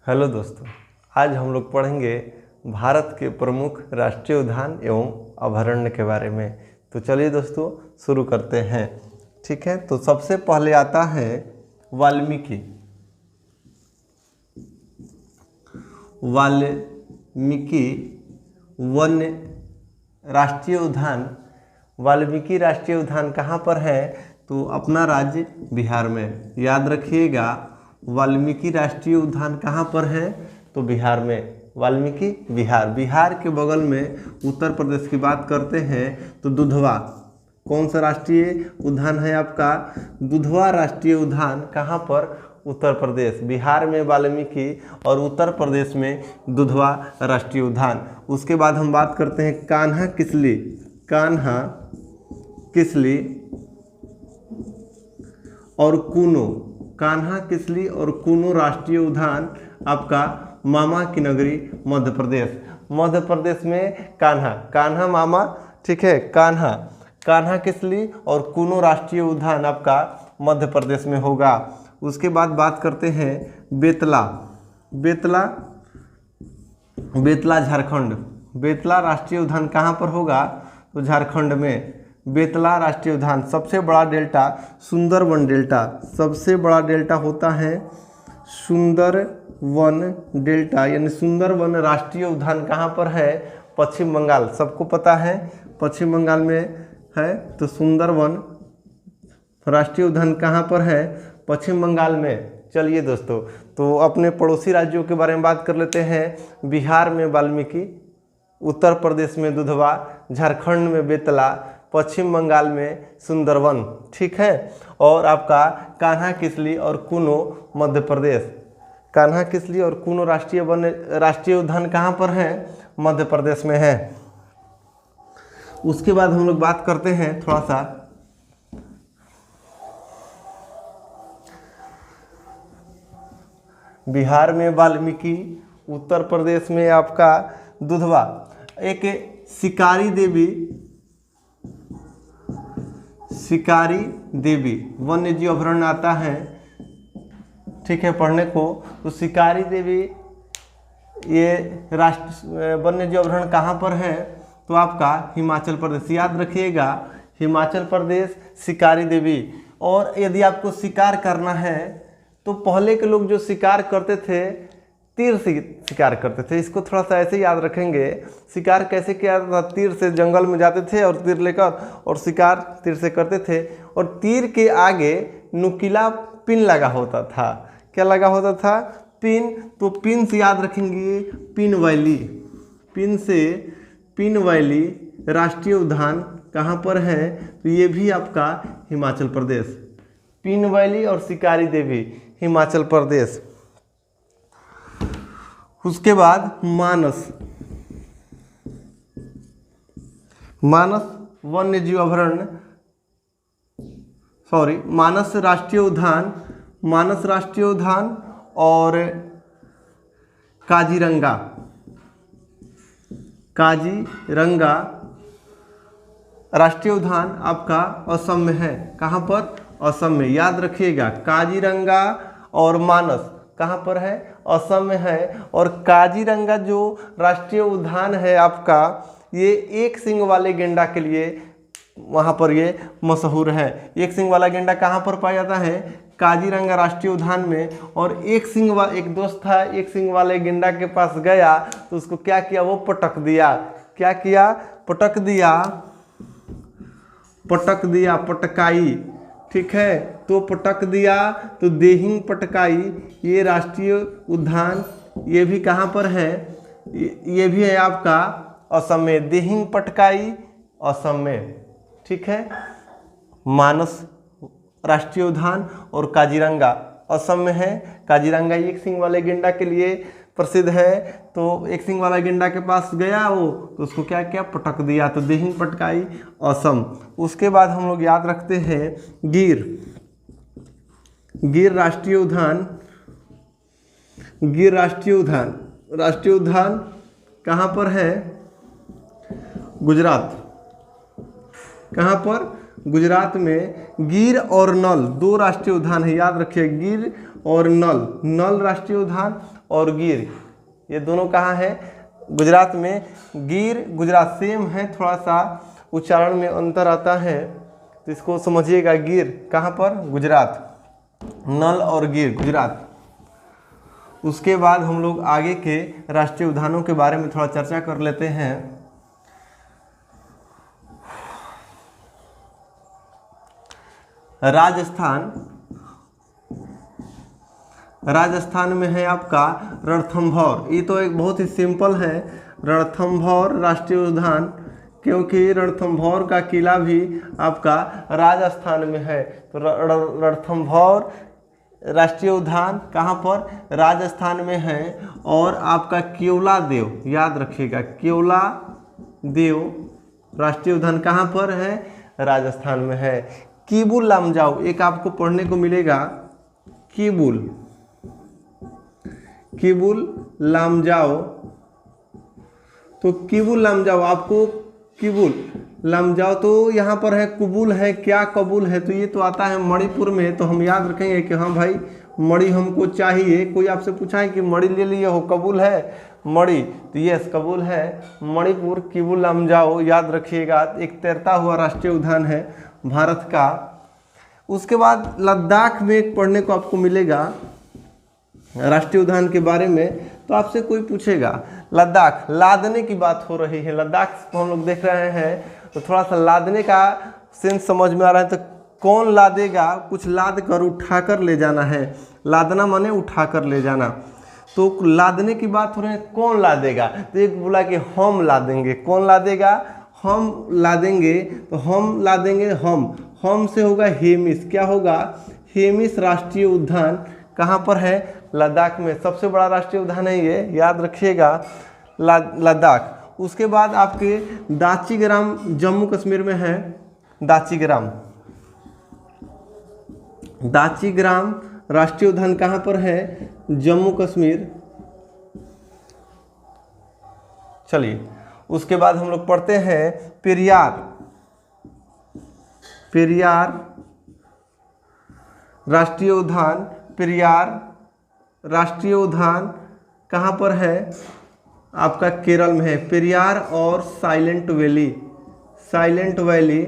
Hello दोस्तों, आज हम लोग पढ़ेंगे भारत के प्रमुख राष्ट्रीय उद्यान एवं अभयारण्य के बारे में। तो चलिए दोस्तों शुरू करते हैं। ठीक है, तो सबसे पहले आता है वाल्मीकि वन्य राष्ट्रीय उद्यान। वाल्मीकि राष्ट्रीय उद्यान कहाँ पर है? तो अपना राज्य बिहार में। याद रखिएगा, वाल्मीकि राष्ट्रीय उद्यान कहाँ पर है? तो बिहार में। वाल्मीकि बिहार के बगल में उत्तर प्रदेश की बात करते हैं तो दुधवा। कौन सा राष्ट्रीय उद्यान है आपका? दुधवा राष्ट्रीय उद्यान। कहाँ पर? उत्तर प्रदेश। बिहार में वाल्मीकि और उत्तर प्रदेश में दुधवा राष्ट्रीय उद्यान। उसके बाद हम बात करते हैं कान्हा किसली और कूनो। कान्हा किसली और कूनो राष्ट्रीय उद्यान आपका मामा की नगरी मध्य प्रदेश में कान्हा मामा। ठीक है, कान्हा किसली और कूनो राष्ट्रीय उद्यान आपका मध्य प्रदेश में होगा। उसके बाद बात करते हैं बेतला झारखंड। बेतला राष्ट्रीय उद्यान कहाँ पर होगा? तो झारखंड में। बेतला राष्ट्रीय उद्यान। सबसे बड़ा डेल्टा सुंदरवन डेल्टा। सबसे बड़ा डेल्टा होता है सुंदरवन डेल्टा, यानी सुंदरवन राष्ट्रीय उद्यान कहाँ पर है? पश्चिम बंगाल। सबको पता है पश्चिम बंगाल में है। तो सुंदरवन राष्ट्रीय उद्यान कहाँ पर है? पश्चिम बंगाल में। चलिए दोस्तों, तो अपने पड़ोसी राज्यों के बारे में बात कर लेते हैं। बिहार में वाल्मीकि, उत्तर प्रदेश में दुधवा, झारखंड में बेतला, पश्चिम बंगाल में सुंदरवन। ठीक है, और आपका कान्हा किसली और कूनो मध्य प्रदेश। कान्हा किसली और कूनो राष्ट्रीय उद्यान कहाँ पर है? मध्य प्रदेश में है। उसके बाद हम लोग बात करते हैं थोड़ा सा बिहार में वाल्मीकि, उत्तर प्रदेश में आपका दुधवा। एक शिकारी देवी वन्य जीव अभयारण्य आता है, ठीक है, पढ़ने को। तो शिकारी देवी ये राष्ट्रीय वन्य जीव अभयारण्य कहाँ पर है? तो आपका हिमाचल प्रदेश। याद रखिएगा, हिमाचल प्रदेश शिकारी देवी। और यदि आपको शिकार करना है तो पहले के लोग जो शिकार करते थे तीर से शिकार करते थे। इसको थोड़ा सा ऐसे याद रखेंगे। शिकार कैसे किया जाता था? तीर से जंगल में जाते थे और तीर लेकर और शिकार तीर से करते थे। और तीर के आगे नुकीला पिन लगा होता था। क्या लगा होता था? पिन। तो पिन से याद रखेंगे पिन वैली राष्ट्रीय उद्यान कहाँ पर है? तो ये भी आपका हिमाचल प्रदेश। पिन वैली और शिकारी देवी हिमाचल प्रदेश। उसके बाद मानस वन्य जीव अभयारण्य, मानस राष्ट्रीय उद्यान और काजीरंगा राष्ट्रीय उद्यान आपका असम में है। कहाँ पर? असम में। याद रखिएगा, काजीरंगा और मानस कहाँ पर है? असम में है। और काजीरंगा जो राष्ट्रीय उद्यान है आपका, ये एक सींग वाले गेंडा के लिए वहाँ पर ये मशहूर है। एक सींग वाला गेंडा कहाँ पर पाया जाता है? काजीरंगा राष्ट्रीय उद्यान में। और एक दोस्त था, एक सींग वाले गेंडा के पास गया तो उसको क्या किया? वो पटक दिया। क्या किया? पटक दिया, पटकाई। ठीक है, तो पटक दिया तो देहिंग पटकाई ये राष्ट्रीय उद्यान, ये भी कहाँ पर है? ये भी है आपका असम में। देहिंग पटकाई असम में। ठीक है, मानस राष्ट्रीय उद्यान और काजीरंगा असम में है। काजीरंगा एक सींग वाले गेंडा के लिए प्रसिद्ध है। तो एक सींग वाला गेंडा के पास गया वो, तो उसको क्या किया? पटक दिया। तो देहिंग पटकाई असम। उसके बाद हम लोग याद रखते हैं गिर राष्ट्रीय उद्यान कहाँ पर है? गुजरात। कहाँ पर? गुजरात में। गिर और नल दो राष्ट्रीय उद्यान है। याद रखिए, गिर और नल, नल राष्ट्रीय उद्यान और गिर, ये दोनों कहाँ है? गुजरात में। गिर गुजरात सेम है, थोड़ा सा उच्चारण में अंतर आता है, तो इसको समझिएगा। गिर कहाँ पर? गुजरात। नल और गिर गुजरात। उसके बाद हम लोग आगे के राष्ट्रीय उद्यानों के बारे में थोड़ा चर्चा कर लेते हैं। राजस्थान, राजस्थान में है आपका रणथंभौर। ये तो एक बहुत ही सिंपल है, रणथंभौर राष्ट्रीय उद्यान, क्योंकि रणथंभौर का किला भी आपका राजस्थान में है। तो रणथंभौर राष्ट्रीय उद्यान कहाँ पर? राजस्थान में है। और आपका केवलादेव, याद रखिएगा, केवलादेव राष्ट्रीय उद्यान कहाँ पर है? राजस्थान में है। किबुल लामजाओ एक आपको पढ़ने को मिलेगा, किबुल, किबुल लामजाओ। तो किबुल लामजाओ आपको, किबुल लामजाओ तो यहाँ पर है, कुबुल है, क्या कबूल है? तो ये तो आता है मणिपुर में। तो हम याद रखेंगे कि हाँ भाई मणि हमको चाहिए। कोई आपसे पूछा है कि मणि ले लिए हो, कबूल है मणि? तो यस कबूल है, मणिपुर, किबुल लामजाओ याद रखिएगा। एक तैरता हुआ राष्ट्रीय उद्यान है भारत का। उसके बाद लद्दाख में एक पढ़ने को आपको मिलेगा राष्ट्रीय उद्यान के बारे में। तो आपसे कोई पूछेगा लद्दाख, लादने की बात हो रही है, लद्दाख को हम लोग देख रहे हैं, तो थोड़ा सा लादने का सेंस समझ में आ रहा है। तो कौन लादेगा? कुछ लाद कर उठा कर ले जाना है, लादना माने उठा कर ले जाना। तो लादने की बात हो रही है, कौन लादेगा? तो एक बोला कि हम लादेंगे। कौन लादेगा? हम लादेंगे। तो हम लादेंगे, हम से होगा हेमिस। क्या होगा? हेमिस राष्ट्रीय उद्यान कहाँ पर है? लद्दाख में। सबसे बड़ा राष्ट्रीय उद्यान है ये, याद रखिएगा, लद्दाख। उसके बाद आपके दाचीग्राम जम्मू कश्मीर में है, दाचीग्राम, दाचीग्राम राष्ट्रीय उद्यान कहाँ पर है? जम्मू कश्मीर। चलिए उसके बाद हम लोग पढ़ते हैं पेरियार, पेरियार राष्ट्रीय उद्यान। पेरियार राष्ट्रीय उद्यान कहाँ पर है? आपका केरल में है। पेरियार और साइलेंट वैली, साइलेंट वैली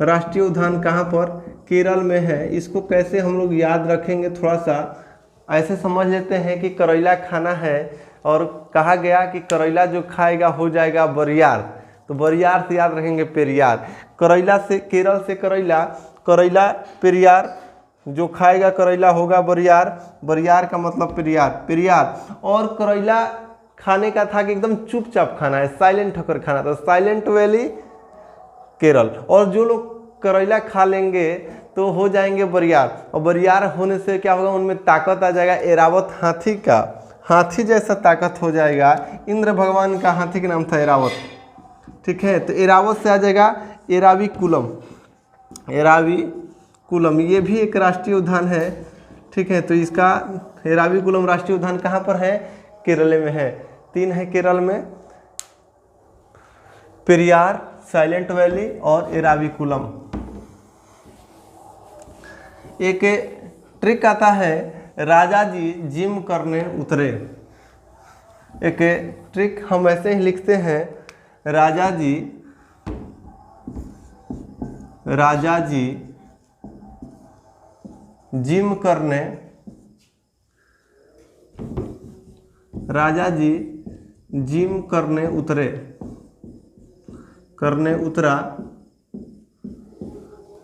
राष्ट्रीय उद्यान कहाँ पर? केरल में है। इसको कैसे हम लोग याद रखेंगे? थोड़ा सा ऐसे समझ लेते हैं कि करेला खाना है और कहा गया कि करेला जो खाएगा हो जाएगा बरियार। तो बरियार से याद रखेंगे पेरियार। करेला से, केरल से करेला, करेला पेरियार, जो खाएगा करेला होगा बरियार, बरियार का मतलब पेरियार, पेरियार। और करेला खाने का था कि एकदम चुपचाप खाना है, साइलेंट होकर खाना, तो साइलेंट वैली केरल। और जो लोग करेला खा लेंगे तो हो जाएंगे बरियार, और बरियार होने से क्या होगा? उनमें ताकत आ जाएगा, एरावत हाथी का, हाथी जैसा ताकत हो जाएगा। इंद्र भगवान का हाथी का नाम था एरावत, ठीक है। तो एरावत से आ जाएगा एराविकुलम, एराविकुलम ये भी एक राष्ट्रीय उद्यान है, ठीक है। तो इसका एराविकुलम राष्ट्रीय उद्यान कहाँ पर है? केरल में है। 3 है केरल में, पेरियार, साइलेंट वैली और एराविकुलम। एक ट्रिक आता है, राजा जी जिम करने उतरे। एक ट्रिक हम ऐसे ही लिखते हैं, राजा जी जिम करने, राजा जी जिम करने उतरे, करने उतरा,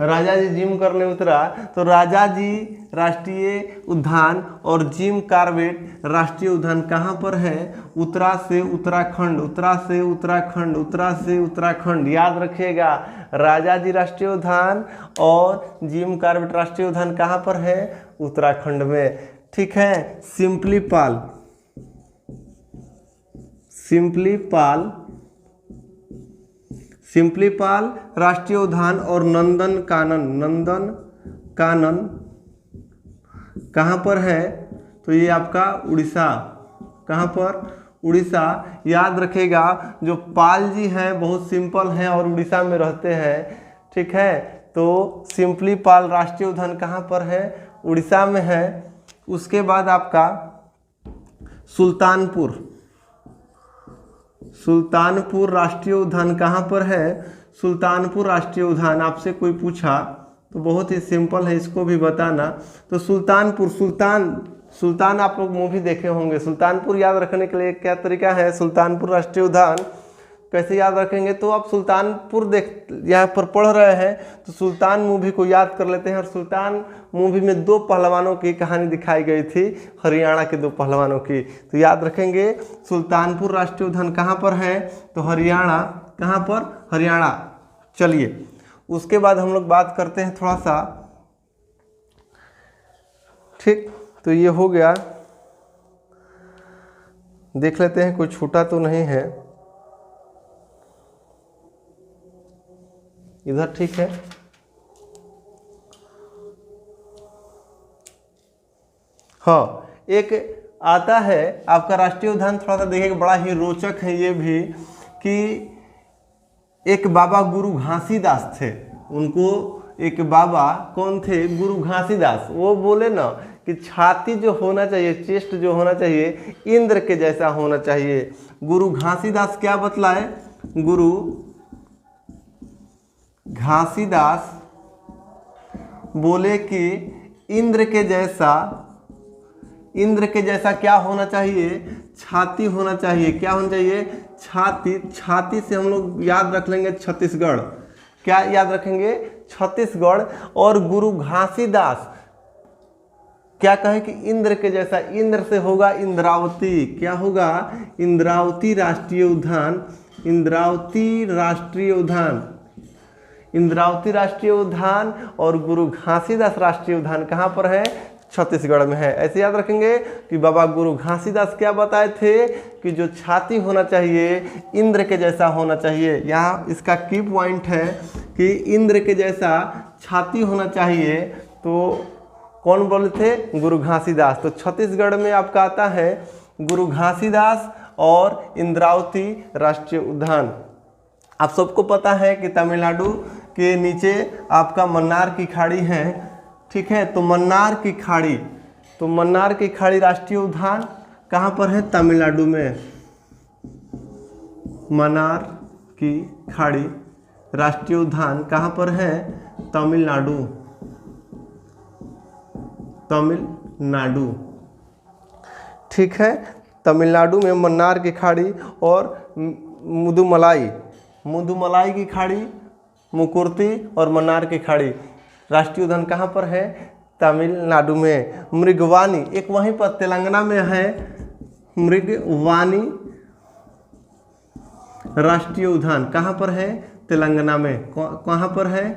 राजा जी जिम करने उतरा। तो राजा जी राष्ट्रीय उद्यान और जिम कॉर्बेट राष्ट्रीय उद्यान कहाँ पर है? उत्तरा से उत्तराखंड, उत्तरा से उत्तराखंड, उत्तरा से उत्तराखंड याद रखिएगा। राजा जी राष्ट्रीय उद्यान और जिम कॉर्बेट राष्ट्रीय उद्यान कहाँ पर है? उत्तराखंड में, ठीक है। सिंपलीपाल, सिंपलीपाल, सिंपलीपाल राष्ट्रीय उद्यान और नंदन कानन, नंदन कानन कहाँ पर है? तो ये आपका उड़ीसा, कहाँ पर? उड़ीसा। याद रखेगा, जो पाल जी हैं बहुत सिंपल हैं और उड़ीसा में रहते हैं, ठीक है। तो सिंपलीपाल राष्ट्रीय उद्यान कहाँ पर है? उड़ीसा में है। उसके बाद आपका सुल्तानपुर, सुल्तानपुर राष्ट्रीय उद्यान कहाँ पर है? सुल्तानपुर राष्ट्रीय उद्यान आपसे कोई पूछा तो बहुत ही सिंपल है, इसको भी बताना। तो सुल्तानपुर, सुल्तान आप लोग मूवी देखे होंगे। सुल्तानपुर याद रखने के लिए क्या तरीका है? सुल्तानपुर राष्ट्रीय उद्यान कैसे याद रखेंगे? तो आप सुल्तानपुर देख यहाँ पर पढ़ रहे हैं तो सुल्तान मूवी को याद कर लेते हैं। और सुल्तान मूवी में 2 पहलवानों की कहानी दिखाई गई थी, हरियाणा के 2 पहलवानों की। तो याद रखेंगे सुल्तानपुर राष्ट्रीय उद्यान कहाँ पर है? तो हरियाणा। कहाँ पर? हरियाणा। चलिए उसके बाद हम लोग बात करते हैं थोड़ा सा, ठीक। तो ये हो गया, देख लेते हैं कोई छूटा तो नहीं है इधर, ठीक है। हाँ, एक आता है आपका राष्ट्रीय उद्यान, थोड़ा सा देखिए बड़ा ही रोचक है ये भी, कि एक बाबा गुरु घासीदास थे। उनको एक बाबा कौन थे? गुरु घासीदास। वो बोले ना कि छाती जो होना चाहिए, चेस्ट जो होना चाहिए, इंद्र के जैसा होना चाहिए। गुरु घासीदास क्या बतलाए? गुरु घासीदास बोले कि इंद्र के जैसा क्या होना चाहिए? छाती होना चाहिए। क्या होना चाहिए? छाती। छाती से हम लोग याद रख लेंगे छत्तीसगढ़। क्या याद रखेंगे? छत्तीसगढ़। और गुरु घासीदास क्या कहे कि इंद्र के जैसा, इंद्र से होगा इंद्रावती। क्या होगा? इंद्रावती राष्ट्रीय उद्यान। इंद्रावती राष्ट्रीय उद्यान, इंद्रावती राष्ट्रीय उद्यान और गुरु घासीदास राष्ट्रीय उद्यान कहाँ पर है? छत्तीसगढ़ में है। ऐसे याद रखेंगे कि बाबा गुरु घासीदास क्या बताए थे कि जो छाती होना चाहिए इंद्र के जैसा होना चाहिए। यहाँ इसका की पॉइंट है कि इंद्र के जैसा छाती होना चाहिए। तो कौन बोले थे? गुरु घासीदास। तो छत्तीसगढ़ में आपका आता है गुरु घासीदास और इंद्रावती राष्ट्रीय उद्यान। आप सबको पता है कि तमिलनाडु के नीचे आपका मन्नार की खाड़ी है, ठीक है। तो मन्नार की खाड़ी, तो मन्नार की खाड़ी राष्ट्रीय उद्यान कहाँ पर है? तमिलनाडु में। मन्नार की खाड़ी राष्ट्रीय उद्यान कहाँ पर है? तमिलनाडु। तमिलनाडु, ठीक है। तमिलनाडु में मन्नार की खाड़ी और मुदुमलाई की खाड़ी, मुकुर्ती और मन्नार की खाड़ी राष्ट्रीय उद्यान कहाँ पर है? तमिलनाडु में। मृगवानी एक वहीं पर तेलंगाना में है, मृगवानी राष्ट्रीय उद्यान कहाँ पर है? तेलंगाना में। कहाँ पर है?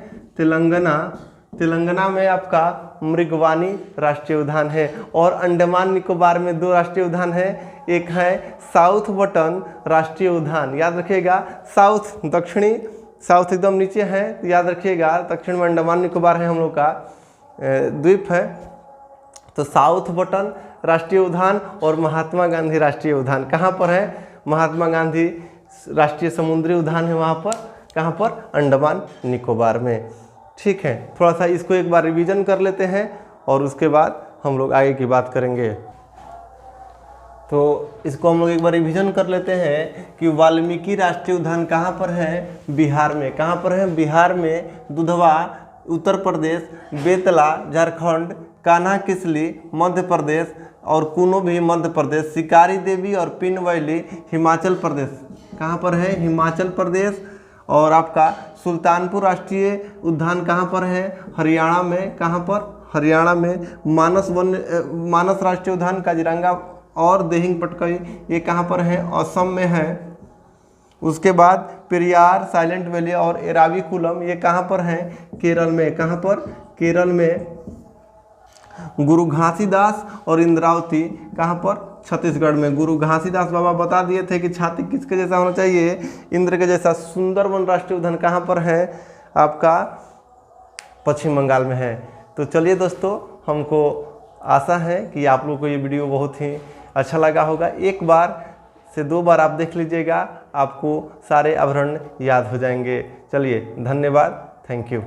तेलंगाना में आपका मृगवानी राष्ट्रीय उद्यान है। और अंडमान निकोबार में 2 राष्ट्रीय उद्यान है। एक है साउथ बटन राष्ट्रीय उद्यान, याद रखिएगा। साउथ दक्षिणी, साउथ एकदम नीचे है तो याद रखिएगा। दक्षिण में अंडमान निकोबार है, हम लोग का द्वीप है। तो साउथ बटन राष्ट्रीय उद्यान और महात्मा गांधी राष्ट्रीय उद्यान कहाँ पर है? महात्मा गांधी राष्ट्रीय समुद्री उद्यान है वहाँ पर। कहाँ पर? अंडमान निकोबार में, ठीक है। थोड़ा सा इसको एक बार रिवीजन कर लेते हैं और उसके बाद हम लोग आगे की बात करेंगे। तो इसको हम लोग एक बार रिवीजन कर लेते हैं कि वाल्मीकि राष्ट्रीय उद्यान कहाँ पर है? बिहार में। कहाँ पर है? बिहार में। दुधवा उत्तर प्रदेश, बेतला झारखंड, कान्हा किसली मध्य प्रदेश और कुनो भी मध्य प्रदेश, शिकारी देवी और पिन वैली हिमाचल प्रदेश। कहाँ पर है? हिमाचल प्रदेश। और आपका सुल्तानपुर राष्ट्रीय उद्यान कहाँ पर है? हरियाणा में। कहाँ पर? हरियाणा में। मानस राष्ट्रीय उद्यान काजीरंगा और देहिंग पटकई ये कहाँ पर है? असम में है। उसके बाद पेरियार, साइलेंट वैली और एराविकुलम ये कहाँ पर है? केरल में। कहाँ पर? केरल में। गुरु घासीदास और इंद्रावती कहाँ पर? छत्तीसगढ़ में। गुरु घासीदास बाबा बता दिए थे कि छाती किसके जैसा होना चाहिए? इंद्र के जैसा। सुंदरवन राष्ट्रीय उद्यान कहाँ पर है? आपका पश्चिम बंगाल में है। तो चलिए दोस्तों, हमको आशा है कि आप लोगों को ये वीडियो बहुत ही अच्छा लगा होगा। 1 बार से 2 बार आप देख लीजिएगा, आपको सारे आभरण याद हो जाएंगे। चलिए, धन्यवाद, थैंक यू।